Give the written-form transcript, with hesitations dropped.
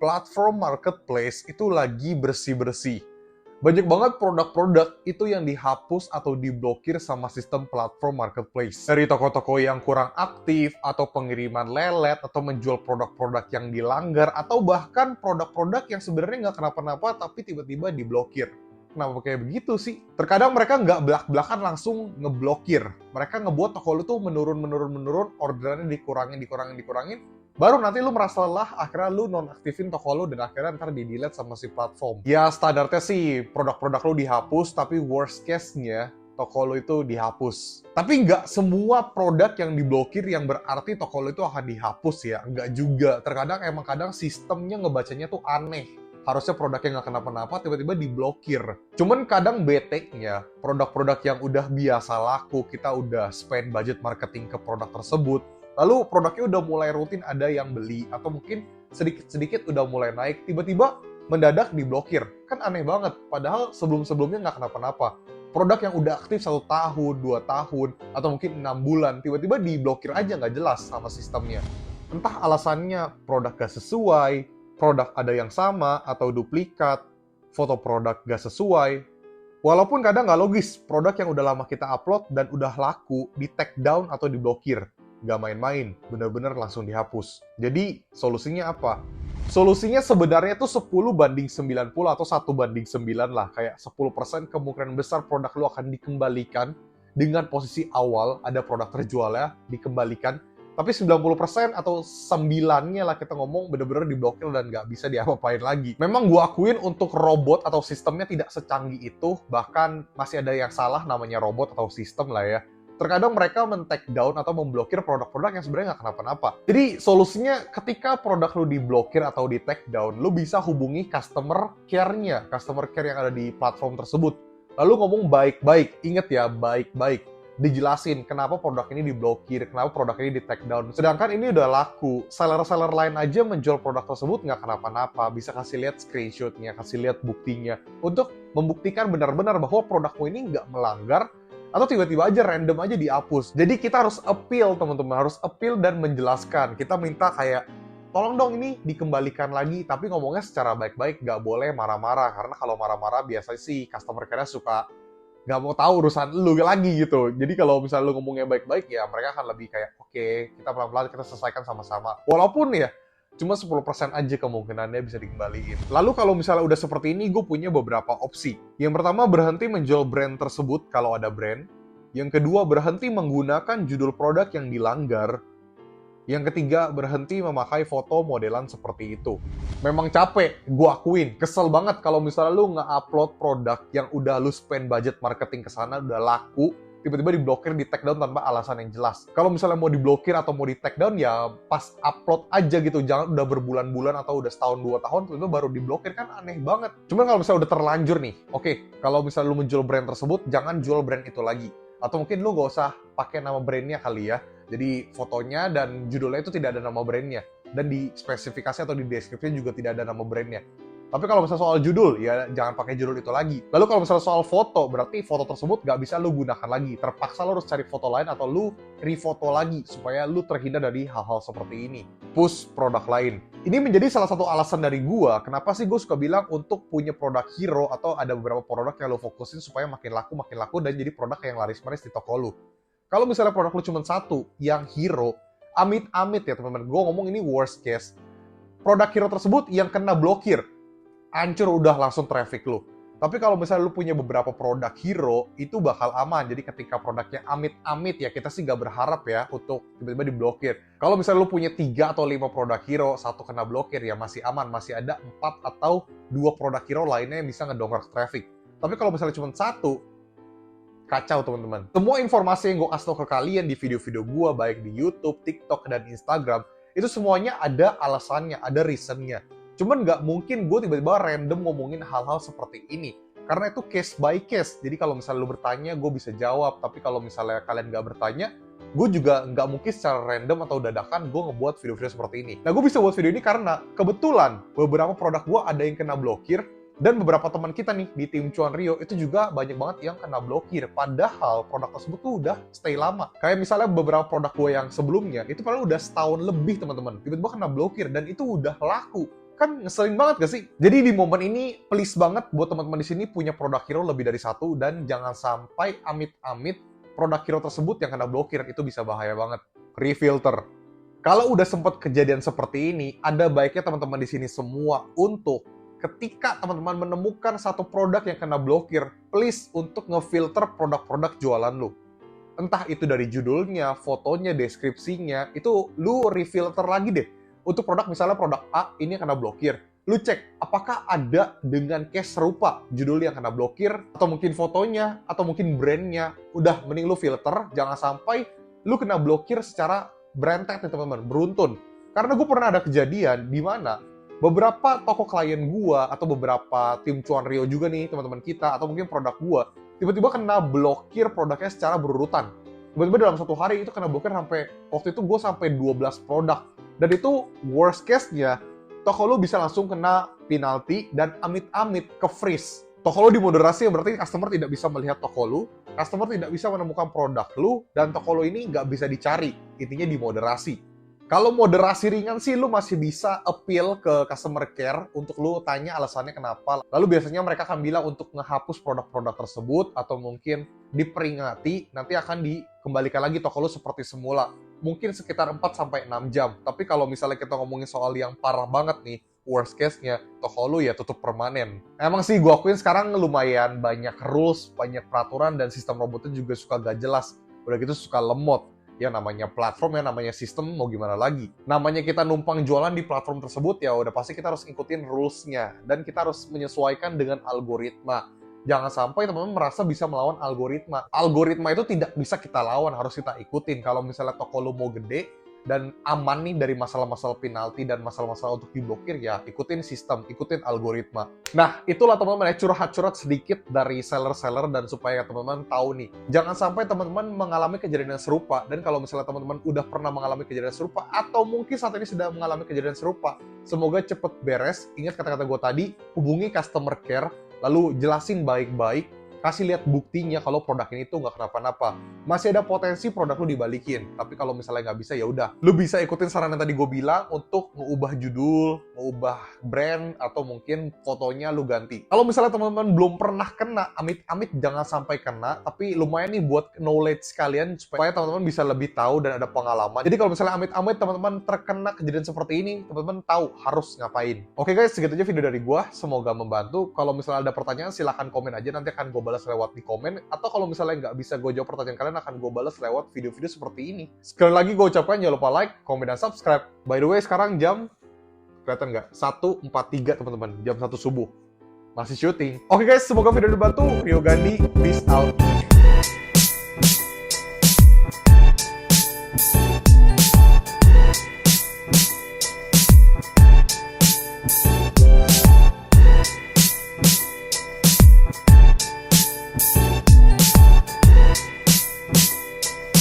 platform marketplace itu lagi bersih-bersih. Banyak banget produk-produk itu yang dihapus atau diblokir sama sistem platform marketplace. Dari toko-toko yang kurang aktif, atau pengiriman lelet, atau menjual produk-produk yang dilanggar, atau bahkan produk-produk yang sebenarnya nggak kenapa-napa tapi tiba-tiba diblokir. Kenapa kayak begitu sih? Terkadang mereka nggak belak-belakan langsung ngeblokir. Mereka ngebuat toko lu tuh menurun, orderannya dikurangin. Baru nanti lu merasa lelah, akhirnya lu nonaktifin toko lu dan akhirnya ntar di-delete sama si platform. Ya standarnya sih produk-produk lu dihapus, tapi worst case-nya toko lu itu dihapus. Tapi nggak semua produk yang diblokir yang berarti toko lu itu akan dihapus ya. Nggak juga. Terkadang emang kadang sistemnya ngebacanya tuh aneh. Harusnya produknya nggak kenapa-napa, tiba-tiba diblokir. Cuman kadang bete-nya, produk-produk yang udah biasa laku, kita udah spend budget marketing ke produk tersebut, lalu produknya udah mulai rutin ada yang beli, atau mungkin sedikit-sedikit udah mulai naik, tiba-tiba mendadak diblokir. Kan aneh banget, padahal sebelum-sebelumnya nggak kenapa-napa. Produk yang udah aktif 1 tahun, 2 tahun, atau mungkin 6 bulan, tiba-tiba diblokir aja nggak jelas sama sistemnya. Entah alasannya produk gak sesuai, produk ada yang sama atau duplikat, foto produk gak sesuai. Walaupun kadang nggak logis, produk yang udah lama kita upload dan udah laku, di take down atau diblokir. Gak main-main, bener-bener langsung dihapus. Jadi, solusinya apa? Solusinya sebenarnya tuh 10/90 atau 1/9 lah. Kayak 10% kemungkinan besar produk lu akan dikembalikan dengan posisi awal, ada produk terjualnya, dikembalikan. Tapi 90% atau 9-nya lah kita ngomong bener-bener diblokir dan nggak bisa diapa-apain lagi. Memang gua akuin untuk robot atau sistemnya tidak secanggih itu, bahkan masih ada yang salah namanya robot atau sistem lah ya. Terkadang mereka men-take down atau memblokir produk-produk yang sebenarnya nggak kenapa-napa. Jadi solusinya ketika produk lu diblokir atau di-take down, lu bisa hubungi customer care-nya, customer care yang ada di platform tersebut. Lalu ngomong baik-baik, inget ya, baik-baik. Dijelasin kenapa produk ini diblokir, kenapa produk ini di-take down. Sedangkan ini udah laku. Seller-seller lain aja menjual produk tersebut nggak kenapa-napa. Bisa kasih lihat screenshot-nya, kasih lihat buktinya. Untuk membuktikan benar-benar bahwa produkmu ini nggak melanggar, atau tiba-tiba aja random aja dihapus. Jadi kita harus appeal, teman-teman. Harus appeal dan menjelaskan. Kita minta kayak, tolong dong ini dikembalikan lagi. Tapi ngomongnya secara baik-baik, nggak boleh marah-marah. Karena kalau marah-marah biasanya sih customer care-nya suka nggak mau tahu urusan lu lagi gitu. Jadi kalau misalnya lu ngomongnya baik-baik, ya mereka akan lebih kayak, oke, kita pelan-pelan kita selesaikan sama-sama. Walaupun ya, cuma 10% aja kemungkinannya bisa dikembaliin. Lalu kalau misalnya udah seperti ini, gue punya beberapa opsi. Yang pertama, berhenti menjual brand tersebut kalau ada brand. Yang kedua, berhenti menggunakan judul produk yang dilanggar. Yang ketiga, berhenti memakai foto modelan seperti itu. Memang capek, gue akuin. Kesel banget kalau misalnya lu nge-upload produk yang udah lu spend budget marketing ke sana, udah laku, tiba-tiba diblokir, di take down tanpa alasan yang jelas. Kalau misalnya mau diblokir atau mau di take down, ya pas upload aja gitu. Jangan udah berbulan-bulan atau udah setahun 2 tahun, tiba-tiba baru diblokir, kan aneh banget. Cuman kalau misalnya udah terlanjur nih, oke, kalau misalnya lu menjual brand tersebut, jangan jual brand itu lagi. Atau mungkin lu nggak usah pakai nama brandnya kali ya. Jadi fotonya dan judulnya itu tidak ada nama brandnya. Dan di spesifikasi atau di deskripsi juga tidak ada nama brandnya. Tapi kalau misalnya soal judul, ya jangan pakai judul itu lagi. Lalu kalau misalnya soal foto, berarti foto tersebut nggak bisa lu gunakan lagi. Terpaksa lu harus cari foto lain atau lu refoto lagi supaya lu terhindar dari hal-hal seperti ini. Push produk lain. Ini menjadi salah satu alasan dari gua, kenapa sih gue suka bilang untuk punya produk hero atau ada beberapa produk yang lu fokusin supaya makin laku, dan jadi produk yang laris-manis di toko lu. Kalau misalnya produk lu cuma satu, yang hero, amit-amit ya teman-teman, gue ngomong ini worst case, produk hero tersebut yang kena blokir, hancur udah langsung traffic lu. Tapi kalau misalnya lu punya beberapa produk hero, itu bakal aman. Jadi ketika produknya amit-amit ya, kita sih nggak berharap ya untuk tiba-tiba diblokir. Kalau misalnya lu punya 3 atau 5 produk hero, 1 kena blokir ya masih aman. Masih ada 4 atau 2 produk hero lainnya yang bisa ngedongkrak traffic. Tapi kalau misalnya cuma 1, kacau teman-teman. Semua informasi yang gue kasih tau ke kalian di video-video gue, baik di YouTube, TikTok, dan Instagram, itu semuanya ada alasannya, ada reasonnya. Cuman nggak mungkin gue tiba-tiba random ngomongin hal-hal seperti ini. Karena itu case by case. Jadi kalau misalnya lu bertanya, gue bisa jawab. Tapi kalau misalnya kalian nggak bertanya, gue juga nggak mungkin secara random atau dadakan gue ngebuat video-video seperti ini. Nah, gue bisa buat video ini karena kebetulan beberapa produk gue ada yang kena blokir. Dan beberapa teman kita nih di tim Cuan Rio itu juga banyak banget yang kena blokir. Padahal produk tersebut tuh udah stay lama. Kayak misalnya beberapa produk gue yang sebelumnya, itu padahal udah setahun lebih teman-teman. Tiba-tiba kena blokir dan itu udah laku. Kan ngeselin banget gak sih? Jadi di momen ini, please banget buat teman-teman di sini punya produk hero lebih dari satu, dan jangan sampai amit-amit produk hero tersebut yang kena blokir, itu bisa bahaya banget. Refilter. Kalau udah sempat kejadian seperti ini, ada baiknya teman-teman di sini semua untuk ketika teman-teman menemukan satu produk yang kena blokir, please untuk ngefilter produk-produk jualan lu. Entah itu dari judulnya, fotonya, deskripsinya, itu lu refilter lagi deh. Untuk produk misalnya produk A, ini yang kena blokir. Lu cek, apakah ada dengan case serupa judul yang kena blokir, atau mungkin fotonya, atau mungkin brandnya. Udah, mending lu filter, jangan sampai lu kena blokir secara berentet nih teman-teman, beruntun. Karena gue pernah ada kejadian di mana beberapa toko klien gue atau beberapa tim cuan Rio juga nih teman-teman kita atau mungkin produk gue tiba-tiba kena blokir produknya secara berurutan. Tiba-tiba dalam satu hari itu kena blokir sampai waktu itu gue sampai 12 produk. Dan itu worst case-nya toko lu bisa langsung kena penalti dan amit-amit ke freeze. Toko lu dimoderasi berarti customer tidak bisa melihat toko lu, customer tidak bisa menemukan produk lu, dan toko lu ini nggak bisa dicari. Intinya dimoderasi. Kalau moderasi ringan sih, lu masih bisa appeal ke customer care untuk lu tanya alasannya kenapa. Lalu biasanya mereka akan bilang untuk ngehapus produk-produk tersebut, atau mungkin diperingati, nanti akan dikembalikan lagi toko lu seperti semula. Mungkin sekitar 4-6 jam. Tapi kalau misalnya kita ngomongin soal yang parah banget nih, worst case-nya, toko lu ya tutup permanen. Emang sih gue akuin sekarang lumayan banyak rules, banyak peraturan, dan sistem robotnya juga suka gak jelas. Udah gitu suka lemot. Ya namanya platform, ya namanya sistem, mau gimana lagi. Namanya kita numpang jualan di platform tersebut, ya udah pasti kita harus ikutin rules-nya. Dan kita harus menyesuaikan dengan algoritma. Jangan sampai teman-teman merasa bisa melawan algoritma. Algoritma itu tidak bisa kita lawan, harus kita ikutin. Kalau misalnya toko lu mau gede, dan aman nih dari masalah-masalah penalti dan masalah-masalah untuk diblokir, ya ikutin sistem, ikutin algoritma. Nah, itulah teman-teman ya, curhat-curhat sedikit dari seller-seller, dan supaya teman-teman tahu nih, jangan sampai teman-teman mengalami kejadian yang serupa. Dan kalau misalnya teman-teman udah pernah mengalami kejadian serupa, atau mungkin saat ini sedang mengalami kejadian serupa, semoga cepet beres. Ingat kata-kata gue tadi, hubungi customer care, lalu jelasin baik-baik, kasih lihat buktinya kalau produk ini tuh nggak kenapa-napa. Masih ada potensi produk lu dibalikin. Tapi kalau misalnya nggak bisa, ya udah. Lu bisa ikutin saran yang tadi gue bilang untuk mengubah judul, mengubah brand, atau mungkin fotonya lu ganti. Kalau misalnya teman-teman belum pernah kena, amit-amit jangan sampai kena. Tapi lumayan nih buat knowledge kalian supaya teman-teman bisa lebih tahu dan ada pengalaman. Jadi kalau misalnya amit-amit teman-teman terkena kejadian seperti ini, teman-teman tahu harus ngapain. Oke guys, segitu aja video dari gue. Semoga membantu. Kalau misalnya ada pertanyaan, silahkan komen aja. Nanti akan gue balas lewat di komen, atau kalau misalnya nggak bisa gue jawab pertanyaan kalian, akan gue balas lewat video-video seperti ini. Sekali lagi gue ucapkan jangan lupa like, komen, dan subscribe. By the way, sekarang jam kelihatan nggak? 1.43 teman-teman, jam 1 subuh. Masih syuting. Oke guys, semoga video dibantu. Rio Gandhi, peace out.